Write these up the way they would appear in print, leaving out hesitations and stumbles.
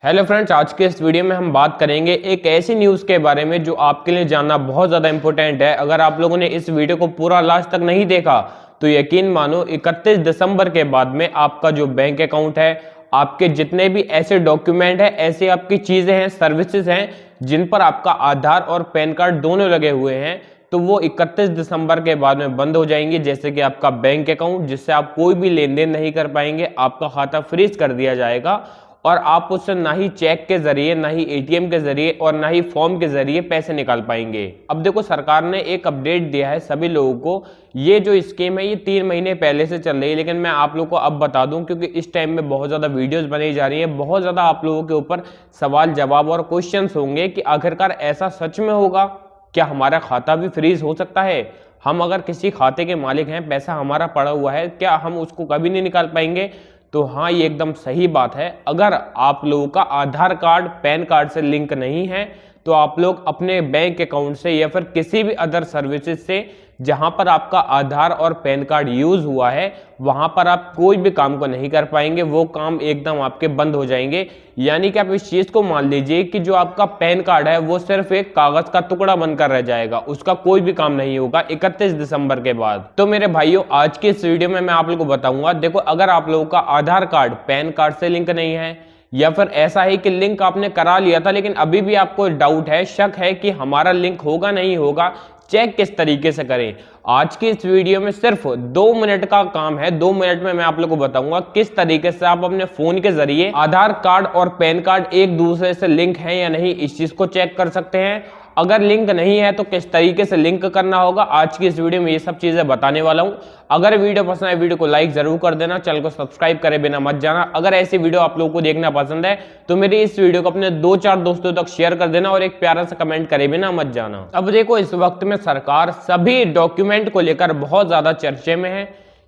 Hello friends, आज के इस वीडियो में हम बात करेंगे एक ऐसी न्यूज़ के बारे में जो आपके लिए जानना बहुत ज़्यादा इंपॉर्टेंट है। अगर आप लोगों ने इस वीडियो को पूरा लास्ट तक नहीं देखा तो यकीन मानो 31 दिसंबर के बाद में आपका जो बैंक अकाउंट है, आपके जितने भी ऐसे डॉक्यूमेंट है, ऐसी आपकी चीज़ें हैं, सर्विसेज हैं जिन पर आपका आधार और पैन कार्ड दोनों लगे हुए हैं, तो वो 31 दिसंबर के बाद में बंद हो जाएंगी। जैसे कि आपका बैंक अकाउंट, जिससे आप कोई भी लेन देन नहीं कर पाएंगे, आपका खाता फ्रीज कर दिया जाएगा और आप उससे ना ही चेक के जरिए, ना ही एटीएम के जरिए और ना ही फॉर्म के जरिए पैसे निकाल पाएंगे। अब देखो, सरकार ने एक अपडेट दिया है सभी लोगों को। ये जो स्कीम है ये 3 महीने पहले से चल रही है, लेकिन मैं आप लोगों को अब बता दूं क्योंकि इस टाइम में बहुत ज़्यादा वीडियोस बनाई जा रही है, बहुत ज़्यादा आप लोगों के ऊपर सवाल जवाब और क्वेश्चंस होंगे कि आखिरकार ऐसा सच में होगा क्या? हमारा खाता भी फ्रीज हो सकता है? हम अगर किसी खाते के मालिक हैं, पैसा हमारा पड़ा हुआ है, क्या हम उसको कभी नहीं निकाल पाएंगे? तो हाँ, ये एकदम सही बात है। अगर आप लोगों का आधार कार्ड पैन कार्ड से लिंक नहीं है तो आप लोग अपने बैंक अकाउंट से या फिर किसी भी अदर सर्विसेज से जहां पर आपका आधार और पैन कार्ड यूज हुआ है वहां पर आप कोई भी काम को नहीं कर पाएंगे। वो काम एकदम आपके बंद हो जाएंगे। यानी कि आप इस चीज को मान लीजिए कि जो आपका पैन कार्ड है वो सिर्फ एक कागज का टुकड़ा बनकर रह जाएगा, उसका कोई भी काम नहीं होगा 31 दिसंबर के बाद। तो मेरे भाइयों, आज की इस वीडियो में मैं आप लोगों को बताऊंगा। देखो, अगर आप लोगों का आधार कार्ड पैन कार्ड से लिंक नहीं है या फिर ऐसा है कि लिंक आपने करा लिया था लेकिन अभी भी आपको डाउट है, शक है कि हमारा लिंक होगा नहीं होगा, चेक किस तरीके से करें, आज की इस वीडियो में सिर्फ 2 मिनट का काम है। 2 मिनट में मैं आप लोगों को बताऊंगा किस तरीके से आप अपने फोन के जरिए आधार कार्ड और पैन कार्ड एक दूसरे से लिंक है या नहीं, इस चीज को चेक कर सकते हैं। अगर लिंक नहीं है तो किस तरीके से लिंक करना होगा, आज की इस वीडियो में ये सब चीजें बताने वाला हूं। अगर वीडियो पसंद है, वीडियो को लाइक जरूर कर देना, चैनल को सब्सक्राइब करे बिना मत जाना। अगर ऐसी वीडियो आप लोगों को देखना पसंद है तो मेरी इस वीडियो को अपने 2-4 दोस्तों तक शेयर कर देना और एक प्यारा सा कमेंट करे बिना मत जाना। अब देखो, इस वक्त में सरकार सभी डॉक्यूमेंट को लेकर बहुत ज्यादा चर्चे में है,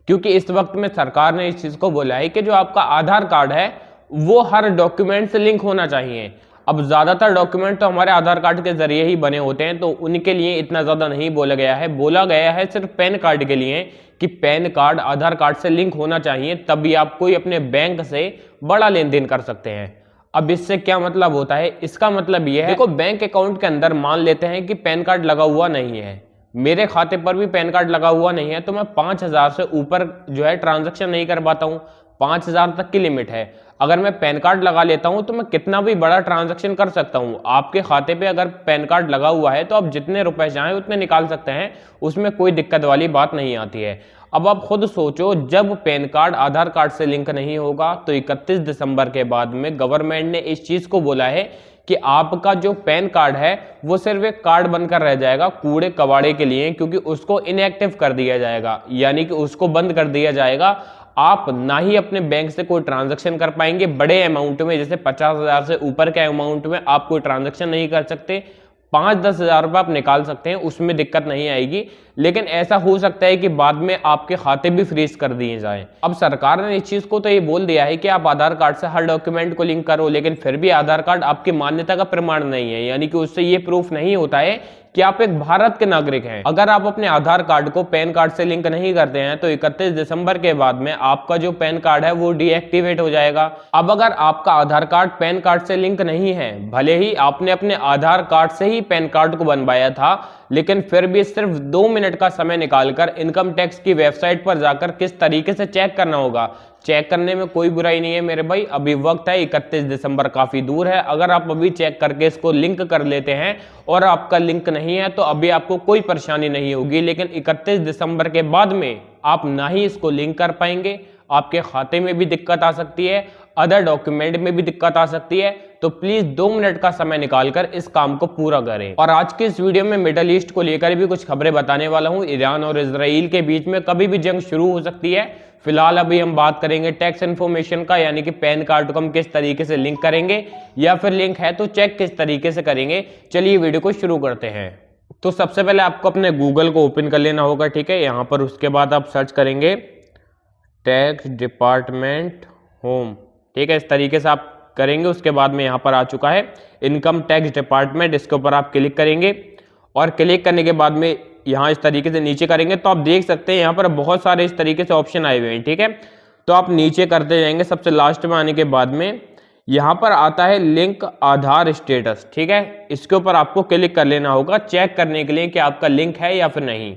क्योंकि इस वक्त में सरकार ने इस चीज को बोला है कि जो आपका आधार कार्ड है वो हर डॉक्यूमेंट से लिंक होना चाहिए। अब ज्यादातर डॉक्यूमेंट तो हमारे आधार कार्ड के जरिए ही बने होते हैं, तो उनके लिए इतना ज्यादा नहीं बोला गया है। बोला गया है सिर्फ पैन कार्ड के लिए कि पैन कार्ड आधार कार्ड से लिंक होना चाहिए, तभी आप कोई अपने बैंक से बड़ा लेन देन कर सकते हैं। अब इससे क्या मतलब होता है? इसका मतलब यह है, देखो, बैंक अकाउंट के अंदर मान लेते हैं कि पैन कार्ड लगा हुआ नहीं है, मेरे खाते पर भी पैन कार्ड लगा हुआ नहीं है, तो मैं 5,000 से ऊपर जो है ट्रांजैक्शन नहीं कर पाता हूं। 5,000 तक की लिमिट है। अगर मैं पैन कार्ड लगा लेता हूं तो मैं कितना भी बड़ा ट्रांजैक्शन कर सकता हूं। आपके खाते पे अगर पैन कार्ड लगा हुआ है तो आप जितने रुपए चाहें उतने निकाल सकते हैं, उसमें कोई दिक्कत वाली बात नहीं आती है। अब आप खुद सोचो, जब पैन कार्ड आधार कार्ड से लिंक नहीं होगा तो 31 दिसंबर के बाद में गवर्नमेंट ने इस चीज को बोला है कि आपका जो पैन कार्ड है वो सिर्फ एक कार्ड बनकर रह जाएगा कूड़े कबाड़े के लिए, क्योंकि उसको इनएक्टिव कर दिया जाएगा, यानी कि उसको बंद कर दिया जाएगा। आप ना ही अपने बैंक से कोई ट्रांजैक्शन कर पाएंगे बड़े अमाउंट में, जैसे 50,000 से ऊपर के अमाउंट में आप कोई ट्रांजैक्शन नहीं कर सकते। 5-10 हज़ार रुपये आप निकाल सकते हैं, उसमें दिक्कत नहीं आएगी, लेकिन ऐसा हो सकता है कि बाद में आपके खाते भी फ्रीज कर दिए जाएं। अब सरकार ने इस चीज को तो ये बोल दिया है कि आप आधार कार्ड से हर डॉक्यूमेंट को लिंक करो, लेकिन फिर भी आधार कार्ड आपकी मान्यता का प्रमाण नहीं है, यानी कि उससे ये प्रूफ नहीं होता है कि आप एक भारत के नागरिक हैं। अगर आप अपने आधार कार्ड को पैन कार्ड से लिंक नहीं करते हैं तो 31 दिसंबर के बाद में आपका जो पैन कार्ड है वो डीएक्टिवेट हो जाएगा। अब अगर आपका आधार कार्ड पैन कार्ड से लिंक नहीं है, भले ही आपने अपने आधार कार्ड से ही पैन कार्ड को बनवाया था, लेकिन फिर भी सिर्फ 2 मिनट का समय निकालकर इनकम टैक्स की वेबसाइट पर जाकर किस तरीके से चेक करना होगा। चेक करने में कोई बुराई नहीं है मेरे भाई, अभी वक्त है, 31 दिसंबर काफी दूर है। अगर आप अभी चेक करके इसको लिंक कर लेते हैं और आपका लिंक नहीं है तो अभी आपको कोई परेशानी नहीं होगी, लेकिन 31 दिसंबर के बाद में आप ना ही इसको लिंक कर पाएंगे, आपके खाते में भी दिक्कत आ सकती है, अदर डॉक्यूमेंट में भी दिक्कत आ सकती है। तो प्लीज 2 मिनट का समय निकालकर इस काम को पूरा करें। और आज के इस वीडियो में मिडल ईस्ट को लेकर भी कुछ खबरें बताने वाला हूं। ईरान और इजराइल के बीच में कभी भी जंग शुरू हो सकती है। फिलहाल अभी हम बात करेंगे टैक्स इन्फॉर्मेशन का, यानी कि पैन कार्ड को हम किस तरीके से लिंक करेंगे, या फिर लिंक है तो चेक किस तरीके से करेंगे। चलिए वीडियो को शुरू करते हैं। तो सबसे पहले आपको अपने गूगल को ओपन कर लेना होगा, ठीक है। यहाँ पर उसके बाद आप सर्च करेंगे टैक्स डिपार्टमेंट होम, ठीक है। इस तरीके से आप करेंगे, उसके बाद में यहाँ पर आ चुका है इनकम टैक्स डिपार्टमेंट, इसके ऊपर आप क्लिक करेंगे और क्लिक करने के बाद में यहाँ इस तरीके से नीचे करेंगे तो आप देख सकते हैं यहाँ पर बहुत सारे इस तरीके से ऑप्शन आए हुए हैं, ठीक है। तो आप नीचे करते जाएंगे, सबसे लास्ट में आने के बाद में यहाँ पर आता है लिंक आधार स्टेटस, ठीक है। इसके ऊपर आपको क्लिक कर लेना होगा चेक करने के लिए कि आपका लिंक है या फिर नहीं।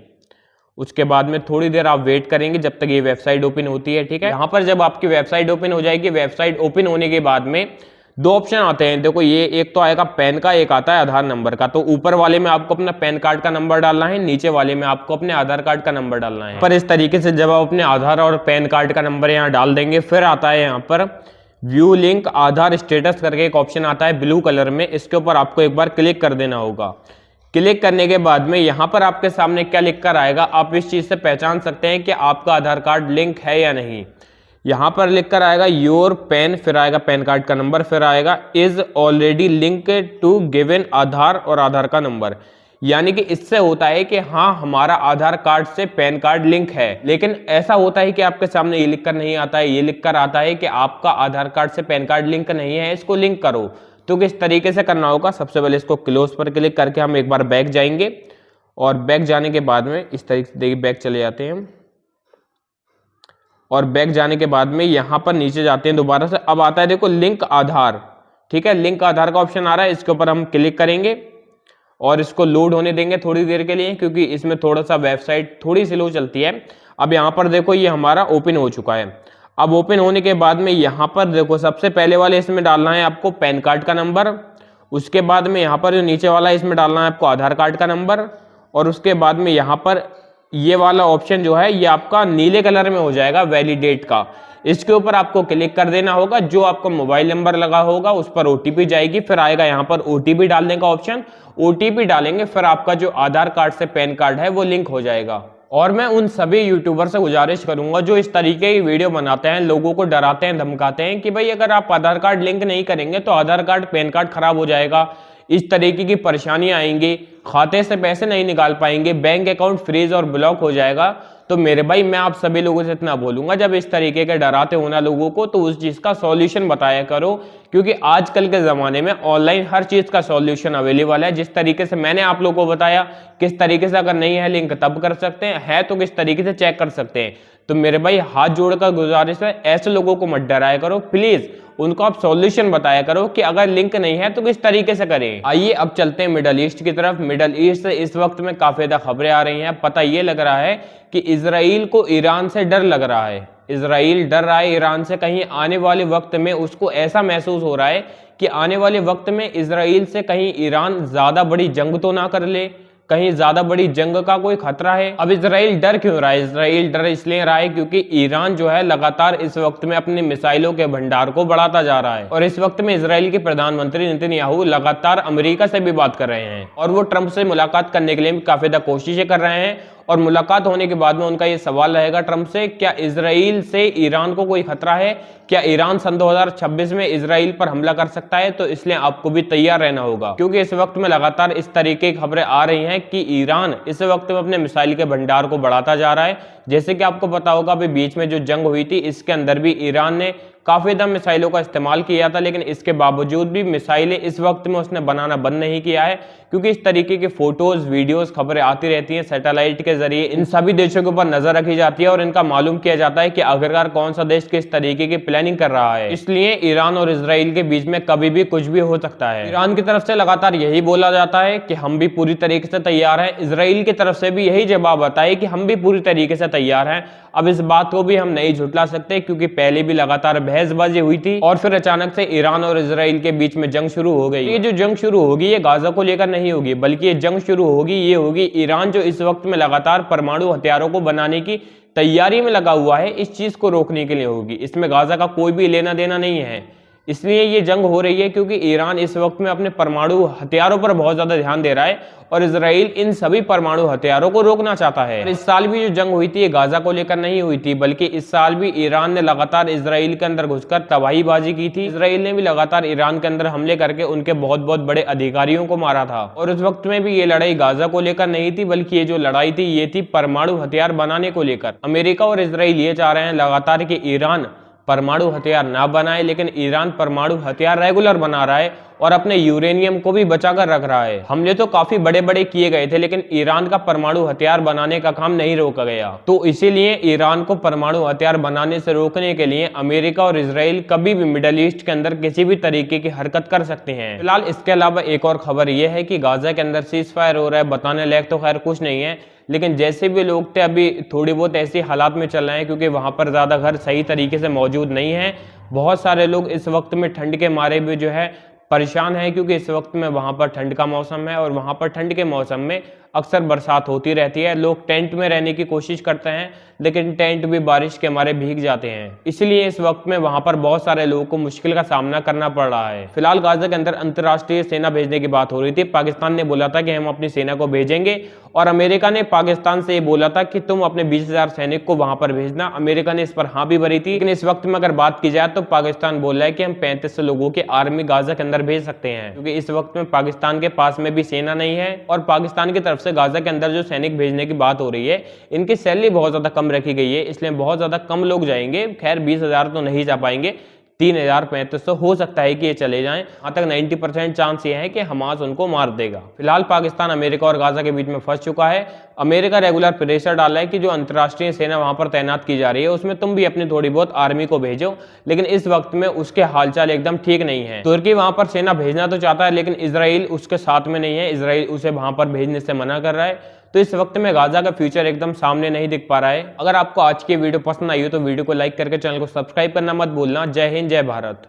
उसके बाद में थोड़ी देर आप वेट करेंगे जब तक ये वेबसाइट ओपन होती है, ठीक है। यहाँ पर जब आपकी वेबसाइट ओपन हो जाएगी, वेबसाइट ओपन होने के बाद में दो ऑप्शन आते हैं। देखो ये एक तो आएगा पैन का, एक आता है आधार नंबर का। तो ऊपर वाले में आपको अपना पैन कार्ड का नंबर डालना है, नीचे वाले में आपको अपने आधार कार्ड का नंबर डालना है। पर इस तरीके से जब आप अपने आधार और पैन कार्ड का नंबर यहाँ डाल देंगे, फिर आता है यहाँ पर व्यू लिंक आधार स्टेटस करके एक ऑप्शन आता है ब्लू कलर में। इसके ऊपर आपको एक बार क्लिक कर देना होगा। क्लिक करने के बाद में यहाँ पर आपके सामने क्या लिख कर आएगा, आप इस चीज से पहचान सकते हैं कि आपका आधार कार्ड लिंक है या नहीं। यहाँ पर लिख कर आएगा योर पैन, फिर आएगा पैन कार्ड का नंबर, फिर आएगा is already link to given Aadhaar और आधार का नंबर। यानी कि इससे होता है कि हाँ हमारा आधार कार्ड से पैन कार्ड लिंक है। लेकिन ऐसा होता है कि आपके सामने ये लिखकर नहीं आता है, ये लिखकर आता है कि आपका आधार कार्ड से पैन कार्ड लिंक नहीं है, इसको लिंक करो। तो किस तरीके से करना होगा, सबसे पहले इसको क्लोज पर क्लिक करके हम एक बार बैक जाएंगे और बैक जाने के बाद में इस तरीके से देखिए बैक चले जाते हैं हम। और बैक जाने के बाद में यहाँ पर नीचे जाते हैं दोबारा से। अब आता है देखो लिंक आधार, ठीक है। लिंक आधार का ऑप्शन आ रहा है, इसके ऊपर हम क्लिक करेंगे और इसको लोड होने देंगे थोड़ी देर के लिए, क्योंकि इसमें थोड़ा सा वेबसाइट थोड़ी स्लो चलती है। अब यहाँ पर देखो ये हमारा ओपन हो चुका है। अब ओपन होने के बाद में यहाँ पर देखो सबसे पहले वाले इसमें डालना है आपको पैन कार्ड का नंबर। उसके बाद में यहाँ पर जो नीचे वाला है इसमें डालना है आपको आधार कार्ड का नंबर। और उसके बाद में यहाँ पर ये वाला ऑप्शन जो है ये आपका नीले कलर में हो जाएगा वैलिडेट का। इसके ऊपर आपको क्लिक कर देना होगा। जो आपका मोबाइल नंबर लगा होगा उस पर ओटीपी जाएगी, फिर आएगा यहाँ पर ओटीपी डालने का ऑप्शन। ओटीपी डालेंगे, फिर आपका जो आधार कार्ड से पैन कार्ड है वो लिंक हो जाएगा। और मैं उन सभी यूट्यूबर से गुजारिश करूंगा जो इस तरीके की वीडियो बनाते हैं, लोगों को डराते हैं, धमकाते हैं कि भाई अगर आप आधार कार्ड लिंक नहीं करेंगे तो आधार कार्ड पैन कार्ड खराब हो जाएगा, इस तरीके की परेशानियां आएंगी, खाते से पैसे नहीं निकाल पाएंगे, बैंक अकाउंट फ्रीज और ब्लॉक हो जाएगा। तो मेरे भाई मैं आप सभी लोगों से इतना बोलूंगा, जब इस तरीके के डराते हो ना लोगों को तो उस चीज का सॉल्यूशन बताया करो, क्योंकि आजकल के जमाने में ऑनलाइन हर चीज का सॉल्यूशन अवेलेबल है। जिस तरीके से मैंने आप लोगों को बताया किस तरीके से अगर नहीं है लिंक तब कर सकते हैं, है तो किस तरीके से चेक कर सकते हैं। तो मेरे भाई हाथ जोड़कर गुजारिश है, ऐसे लोगों को मत डराया करो प्लीज, उनको आप सॉल्यूशन बताया करो कि अगर लिंक नहीं है तो किस तरीके से करें। आइए अब चलते हैं मिडल ईस्ट की तरफ। मिडल ईस्ट से इस वक्त में काफी ज्यादा खबरें आ रही हैं। पता ये लग रहा है कि इजराइल को ईरान से डर लग रहा है। इजराइल डर रहा है ईरान से, कहीं आने वाले वक्त में उसको ऐसा महसूस हो रहा है कि आने वाले वक्त में इजराइल से कहीं ईरान ज्यादा बड़ी जंग तो ना कर ले, कहीं ज्यादा बड़ी जंग का कोई खतरा है। अब इजराइल डर क्यों रहा है? इजराइल डर इसलिए रहा है क्योंकि ईरान जो है लगातार इस वक्त में अपने मिसाइलों के भंडार को बढ़ाता जा रहा है। और इस वक्त में इजराइल के प्रधानमंत्री नेतन्याहू लगातार अमेरिका से भी बात कर रहे हैं और वो ट्रंप से मुलाकात करने के लिए काफी ज्यादा कोशिशें कर रहे हैं। और मुलाकात होने के बाद में उनका ये सवाल रहेगा ट्रंप से, क्या इजराइल से ईरान को कोई खतरा है? क्या ईरान सन 2026 में इजराइल पर हमला कर सकता है? तो इसलिए आपको भी तैयार रहना होगा, क्योंकि इस वक्त में लगातार इस तरीके की खबरें आ रही हैं कि ईरान इस वक्त में अपने मिसाइल के भंडार को बढ़ाता जा रहा है। जैसे कि आपको पता होगा अभी बीच में जो जंग हुई थी इसके अंदर भी ईरान ने काफी ज्यादा मिसाइलों का इस्तेमाल किया था, लेकिन इसके बावजूद भी मिसाइलें इस वक्त में उसने बनाना बंद नहीं किया है, क्योंकि इस तरीके की फोटोज वीडियोस खबरें आती रहती हैं। सैटेलाइट के जरिए इन सभी देशों के ऊपर नजर रखी जाती है और इनका मालूम किया जाता है कि आखिरकार कौन सा देश किस तरीके की प्लानिंग कर रहा है। इसलिए ईरान और इजराइल के बीच में कभी भी कुछ भी हो सकता है। ईरान की तरफ से लगातार यही बोला जाता है कि हम भी पूरी तरीके से तैयार हैं। इजराइल की तरफ से भी यही जवाब आता है कि हम भी पूरी तरीके से तैयार हैं। अब इस बात को भी हम नहीं झुटला सकते, क्योंकि पहले भी लगातार बहसबाजी हुई थी और फिर अचानक से ईरान और इजराइल के बीच में जंग शुरू हो गई। ये जो जंग शुरू होगी ये गाजा को लेकर नहीं होगी, बल्कि ये जंग शुरू होगी ये होगी ईरान जो इस वक्त में लगातार परमाणु हथियारों को बनाने की तैयारी में लगा हुआ है, इस चीज को रोकने के लिए होगी। इसमें गाजा का कोई भी लेना देना नहीं है। इसलिए ये जंग हो रही है क्योंकि ईरान इस वक्त में अपने परमाणु हथियारों पर बहुत ज्यादा ध्यान दे रहा है और इजराइल इन सभी परमाणु हथियारों को रोकना चाहता है। इस साल भी जो जंग हुई थी ये गाजा को लेकर नहीं हुई थी, बल्कि इस साल भी ईरान ने लगातार इजराइल के अंदर घुसकर तबाहीबाजी की थी। इजराइल ने भी लगातार ईरान के अंदर हमले करके उनके बहुत बहुत बड़े अधिकारियों को मारा था। और उस वक्त में भी ये लड़ाई गाजा को लेकर नहीं थी, बल्कि ये जो लड़ाई थी ये थी परमाणु हथियार बनाने को लेकर। अमेरिका और इजराइल ये चाह रहे हैं लगातार कि ईरान परमाणु हथियार ना बनाए, लेकिन ईरान परमाणु हथियार रेगुलर बना रहा है और अपने यूरेनियम को भी बचाकर रख रहा है। हमले तो काफी बड़े बड़े किए गए थे, लेकिन ईरान का परमाणु हथियार बनाने का काम नहीं रोका गया। तो इसीलिए ईरान को परमाणु हथियार बनाने से रोकने के लिए अमेरिका और इजराइल कभी भी मिडल ईस्ट के अंदर किसी भी तरीके की हरकत कर सकते हैं। फिलहाल इसके अलावा एक और खबर यह है कि गाजा के अंदर सीज फायर हो रहा है। बताने लायक तो खैर कुछ नहीं है, लेकिन जैसे भी लोग थे अभी थोड़ी बहुत ऐसी हालात में चल रहे हैं, क्योंकि वहां पर ज्यादा घर सही तरीके से मौजूद नहीं है। बहुत सारे लोग इस वक्त में ठंड के मारे भी जो है परेशान है, क्योंकि इस वक्त में वहां पर ठंड का मौसम है और वहां पर ठंड के मौसम में अक्सर बरसात होती रहती है। लोग टेंट में रहने की कोशिश करते हैं, लेकिन टेंट भी बारिश के मारे भीग जाते हैं। इसलिए इस वक्त में वहां पर बहुत सारे लोगों को मुश्किल का सामना करना पड़ रहा है। फिलहाल गाजा के अंदर अंतर्राष्ट्रीय सेना भेजने की बात हो रही थी। पाकिस्तान ने बोला था कि हम अपनी सेना को भेजेंगे, और अमेरिका ने पाकिस्तान से ये बोला था कि तुम अपने 20,000 सैनिक को वहां पर भेजना। अमेरिका ने इस पर हाँ भी भरी थी, लेकिन इस वक्त में अगर बात की जाए तो पाकिस्तान बोल रहा है कि हम 3500 लोगों की आर्मी गाजा के अंदर भेज सकते हैं, क्योंकि इस वक्त में पाकिस्तान के पास में भी सेना नहीं है। और पाकिस्तान की तरफ से गाजा के अंदर जो सैनिक भेजने की बात हो रही है, इनकी सैलरी बहुत ज्यादा कम रखी गई है, इसलिए बहुत ज्यादा कम लोग जाएंगे। खैर 20,000 तो नहीं जा पाएंगे, 3,000-3,500 हो सकता है कि ये चले जाएं। यहाँ तक 90% चांस ये है कि हमास उनको मार देगा। फिलहाल पाकिस्तान अमेरिका और गाजा के बीच में फंस चुका है। अमेरिका रेगुलर प्रेशर डाला है कि जो अंतर्राष्ट्रीय सेना वहां पर तैनात की जा रही है उसमें तुम भी अपनी थोड़ी बहुत आर्मी को भेजो, लेकिन इस वक्त में उसके हालचाल एकदम ठीक नहीं है। तुर्की वहां पर सेना भेजना तो चाहता है, लेकिन इजराइल उसके साथ में नहीं है। इजराइल उसे वहां पर भेजने से मना कर रहा है। तो इस वक्त में गाजा का फ्यूचर एकदम सामने नहीं दिख पा रहा है। अगर आपको आज की वीडियो पसंद आई हो तो वीडियो को लाइक करके चैनल को सब्सक्राइब करना मत भूलना। जय हिंद, जय भारत।